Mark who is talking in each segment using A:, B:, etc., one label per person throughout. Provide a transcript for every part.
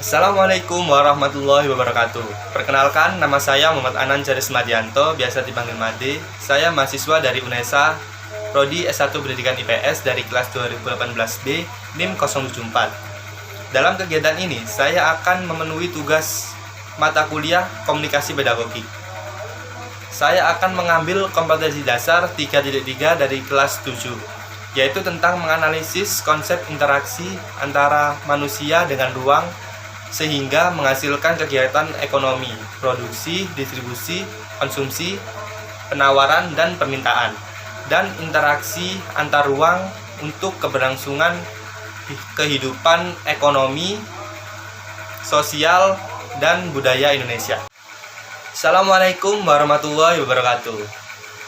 A: Assalamualaikum warahmatullahi wabarakatuh. Perkenalkan, nama saya Muhammad Anan Charis Madianto, biasa dipanggil Made. Saya mahasiswa dari UNESA, Prodi S1 Pendidikan IPS dari kelas 2018B, NIM 074. Dalam kegiatan ini, saya akan memenuhi tugas mata kuliah Komunikasi Pedagogik. Saya akan mengambil kompetensi dasar 3.3 dari kelas 7, yaitu tentang menganalisis konsep interaksi antara manusia dengan ruang sehingga menghasilkan kegiatan ekonomi, produksi, distribusi, konsumsi, penawaran, dan permintaan, dan interaksi antar ruang untuk keberlangsungan kehidupan ekonomi, sosial, dan budaya Indonesia. Assalamualaikum warahmatullahi wabarakatuh.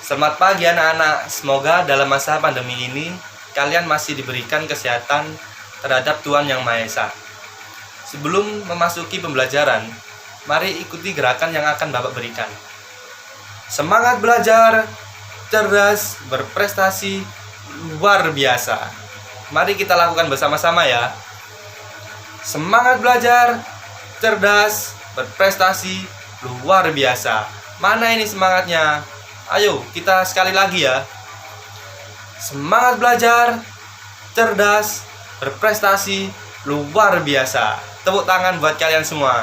A: Selamat pagi anak-anak, semoga dalam masa pandemi ini kalian masih diberikan kesehatan terhadap Tuhan Yang Maha Esa. Sebelum memasuki pembelajaran, mari ikuti gerakan yang akan Bapak berikan. Semangat belajar, cerdas, berprestasi, luar biasa. Mari kita lakukan bersama-sama ya. Semangat belajar, cerdas, berprestasi, luar biasa. Mana ini semangatnya? Ayo kita sekali lagi ya. Semangat belajar, cerdas, berprestasi, luar biasa. Tepuk tangan buat kalian semua.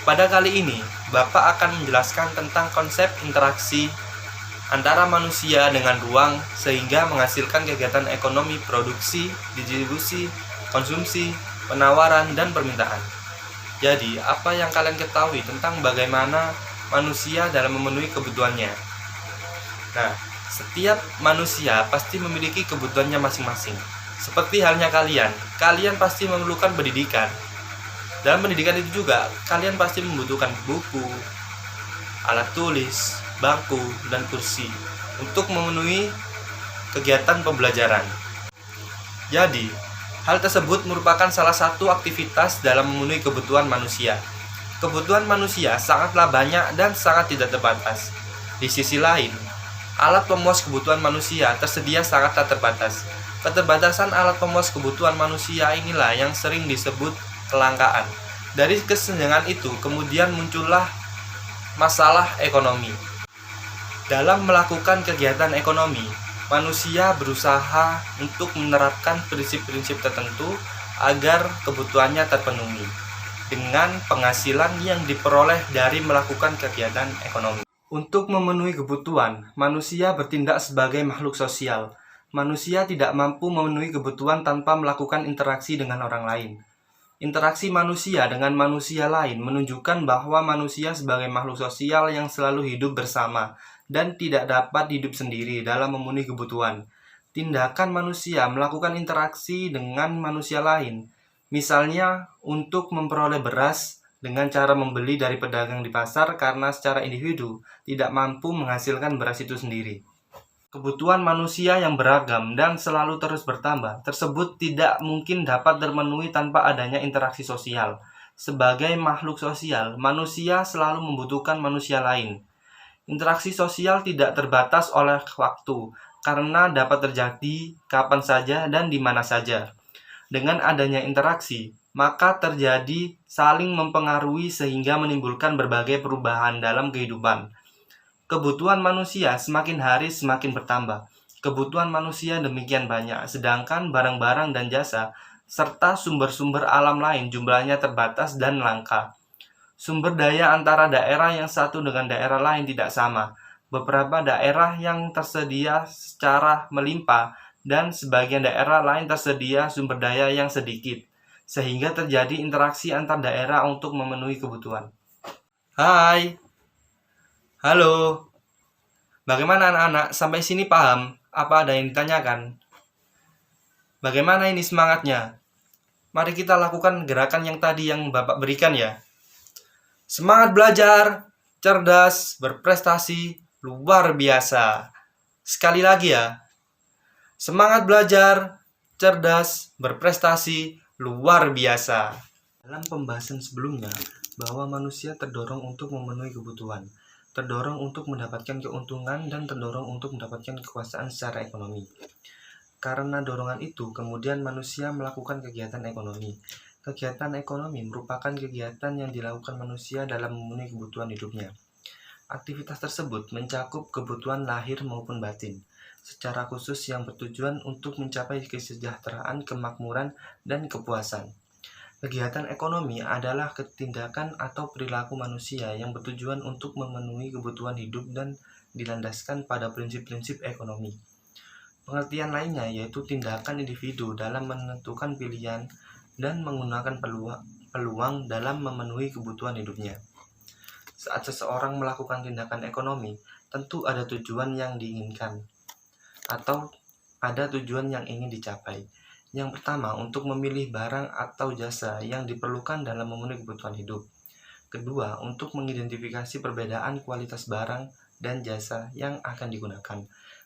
A: Pada kali ini, Bapak akan menjelaskan tentang konsep interaksi antara manusia dengan ruang sehingga menghasilkan kegiatan ekonomi, produksi, distribusi, konsumsi, penawaran, dan permintaan. Jadi, apa yang kalian ketahui tentang bagaimana manusia dalam memenuhi kebutuhannya? Nah, setiap manusia pasti memiliki kebutuhannya masing-masing. Seperti halnya kalian pasti memerlukan pendidikan. Dalam pendidikan itu juga, kalian pasti membutuhkan buku, alat tulis, bangku, dan kursi untuk memenuhi kegiatan pembelajaran. Jadi, hal tersebut merupakan salah satu aktivitas dalam memenuhi kebutuhan manusia. Kebutuhan manusia sangatlah banyak dan sangat tidak terbatas. Di sisi lain, alat pemuas kebutuhan manusia tersedia sangatlah terbatas. Keterbatasan alat pemuas kebutuhan manusia inilah yang sering disebut kelangkaan. Dari kesenjangan itu kemudian muncullah masalah ekonomi. Dalam melakukan kegiatan ekonomi, manusia berusaha untuk menerapkan prinsip-prinsip tertentu agar kebutuhannya terpenuhi dengan penghasilan yang diperoleh dari melakukan kegiatan ekonomi. Untuk memenuhi kebutuhan, manusia bertindak sebagai makhluk sosial. Manusia tidak mampu memenuhi kebutuhan tanpa melakukan interaksi dengan orang lain. Interaksi manusia dengan manusia lain menunjukkan bahwa manusia sebagai makhluk sosial yang selalu hidup bersama dan tidak dapat hidup sendiri dalam memenuhi kebutuhan. Tindakan manusia melakukan interaksi dengan manusia lain, misalnya untuk memperoleh beras dengan cara membeli dari pedagang di pasar karena secara individu tidak mampu menghasilkan beras itu sendiri. Kebutuhan manusia yang beragam dan selalu terus bertambah tersebut tidak mungkin dapat terpenuhi tanpa adanya interaksi sosial. Sebagai makhluk sosial, manusia selalu membutuhkan manusia lain. Interaksi sosial tidak terbatas oleh waktu, karena dapat terjadi kapan saja dan di mana saja. Dengan adanya interaksi, maka terjadi saling mempengaruhi sehingga menimbulkan berbagai perubahan dalam kehidupan. Kebutuhan manusia semakin hari semakin bertambah. Kebutuhan manusia demikian banyak, sedangkan barang-barang dan jasa serta sumber-sumber alam lain jumlahnya terbatas dan langka. Sumber daya antara daerah yang satu dengan daerah lain tidak sama. Beberapa daerah yang tersedia secara melimpah dan sebagian daerah lain tersedia sumber daya yang sedikit, sehingga terjadi interaksi antar daerah untuk memenuhi kebutuhan. Hai. Halo, bagaimana anak-anak? Sampai sini paham? Apa ada yang ditanyakan? Bagaimana ini semangatnya? Mari kita lakukan gerakan yang tadi yang Bapak berikan ya. Semangat belajar, cerdas, berprestasi, luar biasa. Sekali lagi ya. Semangat belajar, cerdas, berprestasi, luar biasa. Dalam pembahasan sebelumnya, bahwa manusia terdorong untuk memenuhi kebutuhan, terdorong untuk mendapatkan keuntungan, dan terdorong untuk mendapatkan kekuasaan secara ekonomi. Karena dorongan itu, kemudian manusia melakukan kegiatan ekonomi. Kegiatan ekonomi merupakan kegiatan yang dilakukan manusia dalam memenuhi kebutuhan hidupnya. Aktivitas tersebut mencakup kebutuhan lahir maupun batin, secara khusus yang bertujuan untuk mencapai kesejahteraan, kemakmuran, dan kepuasan. Kegiatan ekonomi adalah tindakan atau perilaku manusia yang bertujuan untuk memenuhi kebutuhan hidup dan dilandaskan pada prinsip-prinsip ekonomi. Pengertian lainnya yaitu tindakan individu dalam menentukan pilihan dan menggunakan peluang dalam memenuhi kebutuhan hidupnya. Saat seseorang melakukan tindakan ekonomi, tentu ada tujuan yang diinginkan atau ada tujuan yang ingin dicapai. Yang pertama, untuk memilih barang atau jasa yang diperlukan dalam memenuhi kebutuhan hidup. Kedua, untuk mengidentifikasi perbedaan kualitas barang dan jasa yang akan digunakan.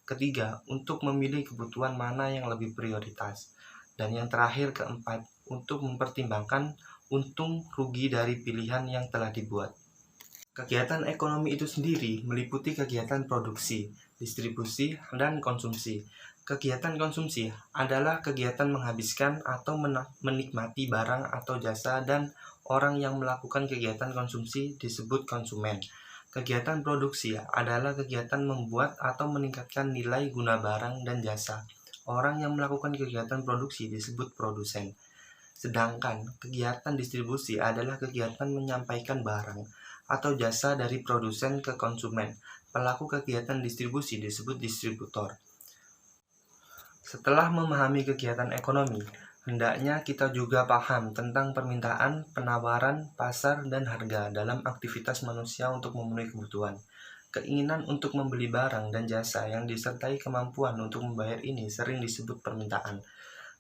A: Ketiga, untuk memilih kebutuhan mana yang lebih prioritas. Dan yang terakhir, keempat, untuk mempertimbangkan untung rugi dari pilihan yang telah dibuat. Kegiatan ekonomi itu sendiri meliputi kegiatan produksi, distribusi, dan konsumsi. Kegiatan konsumsi adalah kegiatan menghabiskan atau menikmati barang atau jasa, dan orang yang melakukan kegiatan konsumsi disebut konsumen. Kegiatan produksi adalah kegiatan membuat atau meningkatkan nilai guna barang dan jasa. Orang yang melakukan kegiatan produksi disebut produsen. Sedangkan kegiatan distribusi adalah kegiatan menyampaikan barang atau jasa dari produsen ke konsumen. Pelaku kegiatan distribusi disebut distributor. Setelah memahami kegiatan ekonomi, hendaknya kita juga paham tentang permintaan, penawaran, pasar, dan harga dalam aktivitas manusia untuk memenuhi kebutuhan. Keinginan untuk membeli barang dan jasa yang disertai kemampuan untuk membayar ini sering disebut permintaan.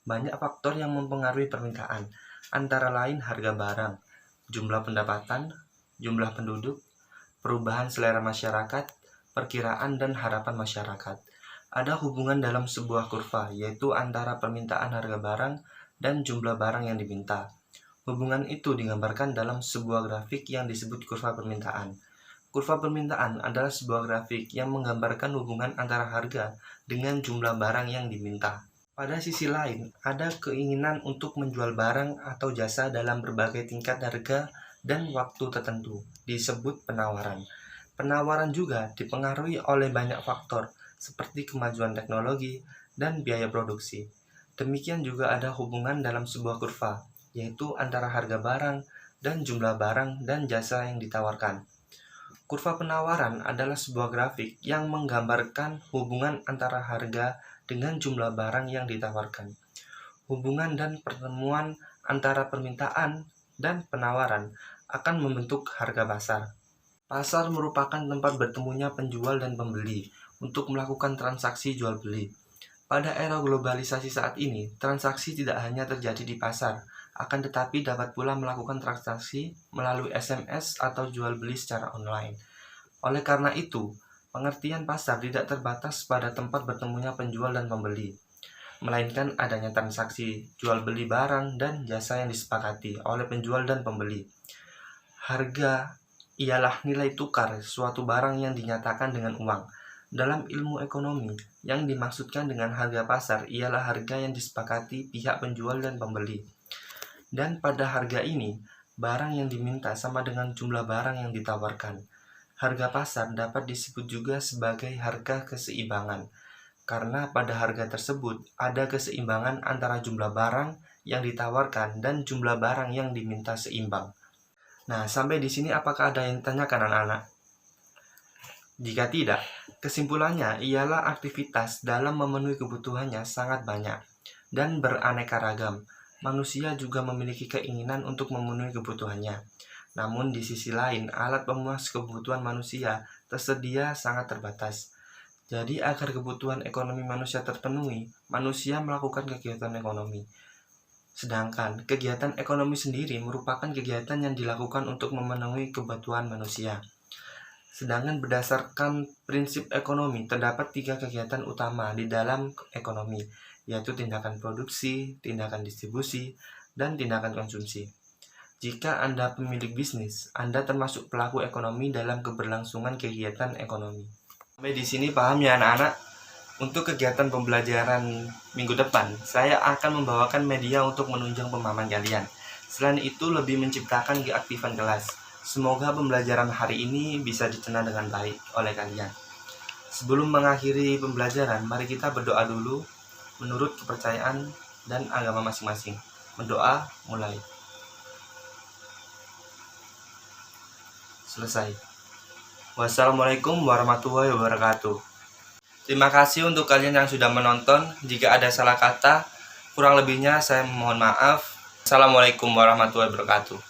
A: Banyak faktor yang mempengaruhi permintaan, antara lain harga barang, jumlah pendapatan, jumlah penduduk, perubahan selera masyarakat, perkiraan dan harapan masyarakat. Ada hubungan dalam sebuah kurva, yaitu antara permintaan harga barang dan jumlah barang yang diminta. Hubungan itu digambarkan dalam sebuah grafik yang disebut kurva permintaan. Kurva permintaan adalah sebuah grafik yang menggambarkan hubungan antara harga dengan jumlah barang yang diminta. Pada sisi lain, ada keinginan untuk menjual barang atau jasa dalam berbagai tingkat harga dan waktu tertentu, disebut penawaran. Penawaran juga dipengaruhi oleh banyak faktor, seperti kemajuan teknologi dan biaya produksi. Demikian juga ada hubungan dalam sebuah kurva, yaitu antara harga barang dan jumlah barang dan jasa yang ditawarkan. Kurva penawaran adalah sebuah grafik yang menggambarkan hubungan antara harga dengan jumlah barang yang ditawarkan. Hubungan dan pertemuan antara permintaan dan penawaran akan membentuk harga pasar. Pasar merupakan tempat bertemunya penjual dan pembeli untuk melakukan transaksi jual beli. Pada era globalisasi saat ini, transaksi tidak hanya terjadi di pasar, akan tetapi dapat pula melakukan transaksi melalui SMS atau jual beli secara online. Oleh karena itu, pengertian pasar tidak terbatas pada tempat bertemunya penjual dan pembeli, melainkan adanya transaksi jual beli barang dan jasa yang disepakati oleh penjual dan pembeli. Harga ialah nilai tukar suatu barang yang dinyatakan dengan uang. Dalam ilmu ekonomi, yang dimaksudkan dengan harga pasar ialah harga yang disepakati pihak penjual dan pembeli. Dan pada harga ini, barang yang diminta sama dengan jumlah barang yang ditawarkan. Harga pasar dapat disebut juga sebagai harga keseimbangan, karena pada harga tersebut ada keseimbangan antara jumlah barang yang ditawarkan dan jumlah barang yang diminta seimbang. Nah, sampai di sini apakah ada yang ditanyakan anak-anak? Jika tidak, kesimpulannya ialah aktivitas dalam memenuhi kebutuhannya sangat banyak dan beraneka ragam. Manusia juga memiliki keinginan untuk memenuhi kebutuhannya. Namun di sisi lain, alat pemuas kebutuhan manusia tersedia sangat terbatas. Jadi agar kebutuhan ekonomi manusia terpenuhi, manusia melakukan kegiatan ekonomi. Sedangkan kegiatan ekonomi sendiri merupakan kegiatan yang dilakukan untuk memenuhi kebutuhan manusia. Sedangkan berdasarkan prinsip ekonomi, terdapat 3 kegiatan utama di dalam ekonomi, yaitu tindakan produksi, tindakan distribusi, dan tindakan konsumsi. Jika Anda pemilik bisnis, Anda termasuk pelaku ekonomi dalam keberlangsungan kegiatan ekonomi. Sampai di sini paham ya anak-anak? Untuk kegiatan pembelajaran minggu depan, saya akan membawakan media untuk menunjang pemahaman kalian. Selain itu, lebih menciptakan keaktifan kelas. Semoga pembelajaran hari ini bisa dicerna dengan baik oleh kalian. Sebelum mengakhiri pembelajaran, mari kita berdoa dulu menurut kepercayaan dan agama masing-masing. Berdoa mulai. Selesai. Wassalamualaikum warahmatullahi wabarakatuh. Terima kasih untuk kalian yang sudah menonton. Jika ada salah kata, kurang lebihnya saya mohon maaf. Assalamualaikum warahmatullahi wabarakatuh.